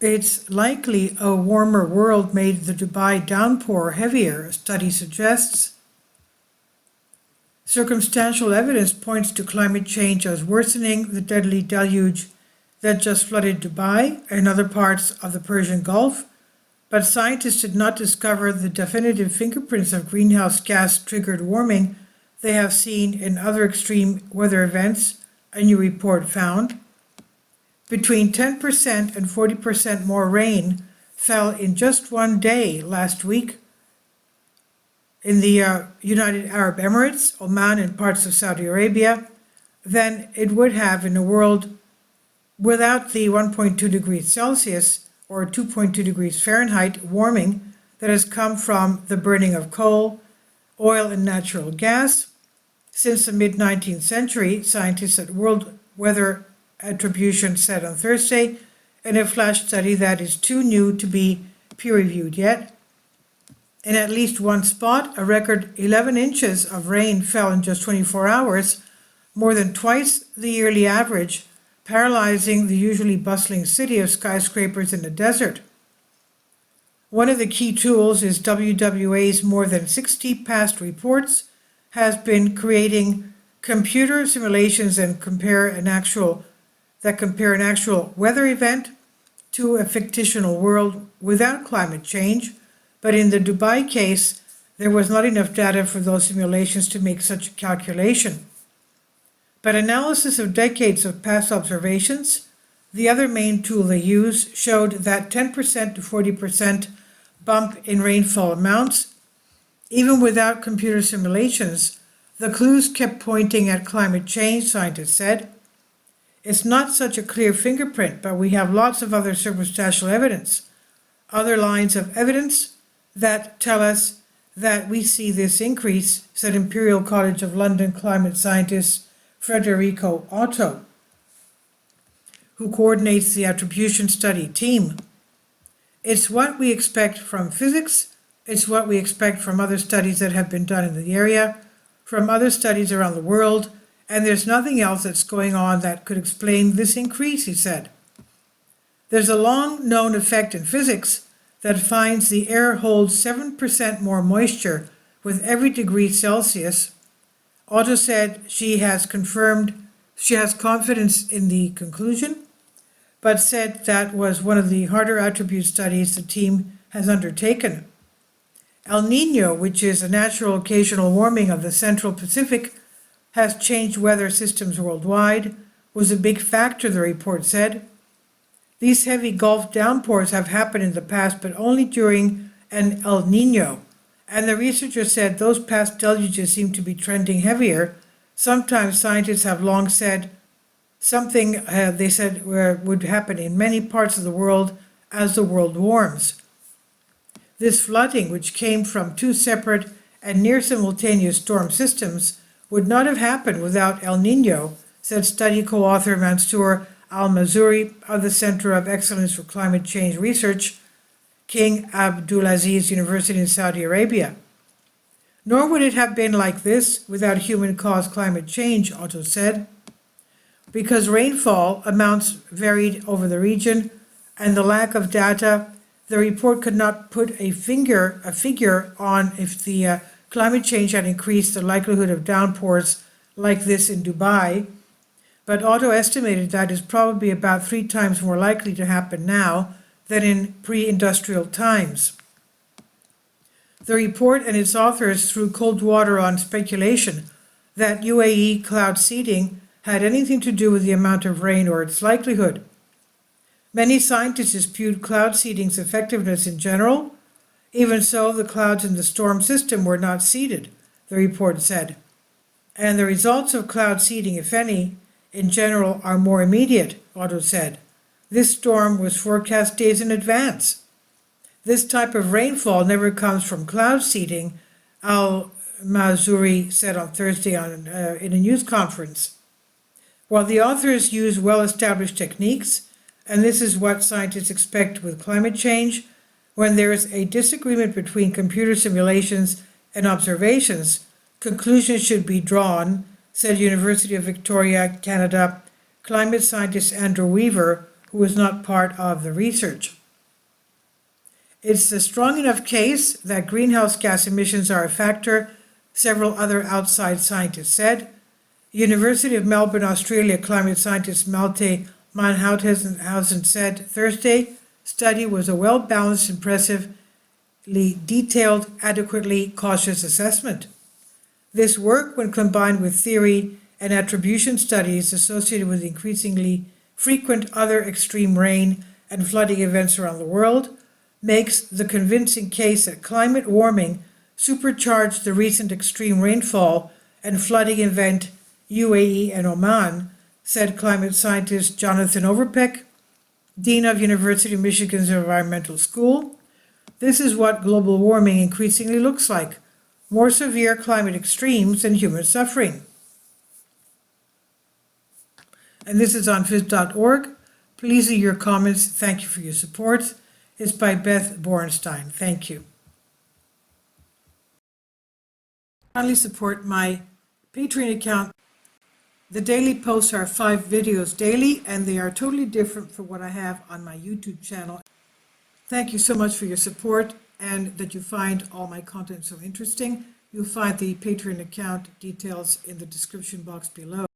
It's likely a warmer world made the Dubai downpour heavier, a study suggests. Circumstantial evidence points to climate change as worsening the deadly deluge that just flooded Dubai and other parts of the Persian Gulf, but scientists did not discover the definitive fingerprints of greenhouse gas-triggered warming they have seen in other extreme weather events, a new report found. Between 10% and 40% more rain fell in just one day last week in the United Arab Emirates, Oman, and parts of Saudi Arabia than it would have in a world without the 1.2 degrees Celsius or 2.2 degrees Fahrenheit warming that has come from the burning of coal, oil, and natural gas. Since the mid-19th century, scientists at World Weather Attribution said on Thursday in a flash study that is too new to be peer-reviewed yet. In at least one spot, a record 11 inches of rain fell in just 24 hours, more than twice the yearly average, paralyzing the usually bustling city of skyscrapers in the desert. One of the key tools is WWA's more than 60 past reports has been creating computer simulations and compare an actual weather event to a fictional world without climate change. But in the Dubai case, there was not enough data for those simulations to make such a calculation. But analysis of decades of past observations, the other main tool they use, showed that 10% to 40% bump in rainfall amounts. Even without computer simulations, the clues kept pointing at climate change, scientists said. It's not such a clear fingerprint, but we have lots of other circumstantial evidence, other lines of evidence that tell us that we see this increase, said Imperial College of London climate scientist Federico Otto, who coordinates the attribution study team. It's what we expect from physics, it's what we expect from other studies that have been done in the area, from other studies around the world, and there's nothing else that's going on that could explain this increase, he said. There's a long-known effect in physics that finds the air holds 7% more moisture with every degree Celsius. Otto said she has confidence in the conclusion, but said that was one of the harder attribute studies the team has undertaken. El Niño, which is a natural occasional warming of the Central Pacific, has changed weather systems worldwide, was a big factor, the report said. These heavy Gulf downpours have happened in the past, but only during an El Niño. And the researchers said those past deluges seem to be trending heavier. Sometimes scientists have long said something they said would happen in many parts of the world as the world warms. This flooding, which came from two separate and near simultaneous storm systems, would not have happened without El Niño, said study co-author Mansour Al-Mazuri of the Center of Excellence for Climate Change Research, King Abdulaziz University in Saudi Arabia. Nor would it have been like this without human-caused climate change, Otto said. Because rainfall amounts varied over the region and the lack of data, the report could not put a figure on if the climate change had increased the likelihood of downpours like this in Dubai, but Otto estimated that is probably about 3 times more likely to happen now than in pre-industrial times. The report and its authors threw cold water on speculation that UAE cloud seeding had anything to do with the amount of rain or its likelihood. Many scientists dispute cloud seeding's effectiveness in general. Even so, the clouds in the storm system were not seeded, the report said. And the results of cloud seeding, if any, in general, are more immediate, Otto said. This storm was forecast days in advance. This type of rainfall never comes from cloud seeding, Al-Mazuri said on Thursday in a news conference. While the authors use well-established techniques, and this is what scientists expect with climate change, when there is a disagreement between computer simulations and observations, conclusions should be drawn, said University of Victoria, Canada, climate scientist Andrew Weaver, who was not part of the research. It's a strong enough case that greenhouse gas emissions are a factor, several other outside scientists said. University of Melbourne, Australia climate scientist Malte Mannhausen said Thursday, study was a well-balanced, impressively detailed, adequately cautious assessment. This work, when combined with theory and attribution studies associated with increasingly frequent other extreme rain and flooding events around the world, makes the convincing case that climate warming supercharged the recent extreme rainfall and flooding event UAE and Oman, said climate scientist Jonathan Overpeck, Dean of University of Michigan's Environmental School. This is what global warming increasingly looks like: more severe climate extremes and human suffering. And this is on phys.org. Please leave your comments. Thank you for your support. It's by Beth Borenstein. Thank you. Kindly support my Patreon account. The daily posts are 5 videos daily, and they are totally different from what I have on my YouTube channel. Thank you so much for your support and that you find all my content so interesting. You'll find the Patreon account details in the description box below.